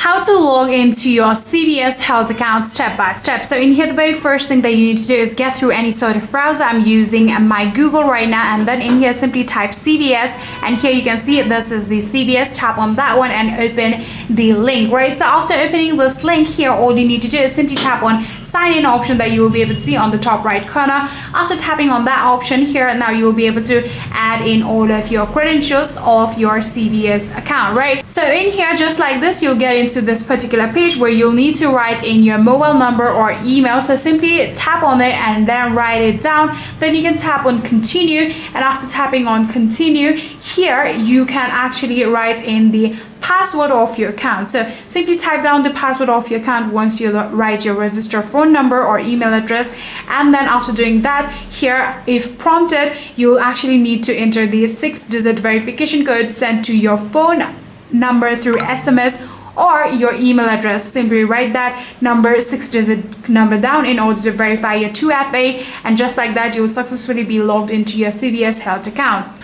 how to log into your CVS Health account step by step. So in here, the very first thing that you need to do is get through any sort of browser. I'm using my Google right now, and then in here simply type CVS, and here you can see this is the CVS. Tap on that one and open the link, right? So after opening this link here, all you need to do is simply tap on sign in option that you will be able to see on the top right corner. After tapping on that option here, now you will be able to add in all of your credentials of your CVS account, right? So in here, just like this, you'll get into this particular page where you'll need to write in your mobile number or email. So simply tap on it and then write it down. Then you can tap on continue, and after tapping on continue here, you can actually write in the password of your account. So simply type down the password of your account once you write your registered phone number or email address, and then after doing that here, if prompted, you'll actually need to enter the 6-digit verification code sent to your phone number through SMS or your email address. Simply write that 6-digit number down in order to verify your 2FA, and just like that, you will successfully be logged into your CVS Health account.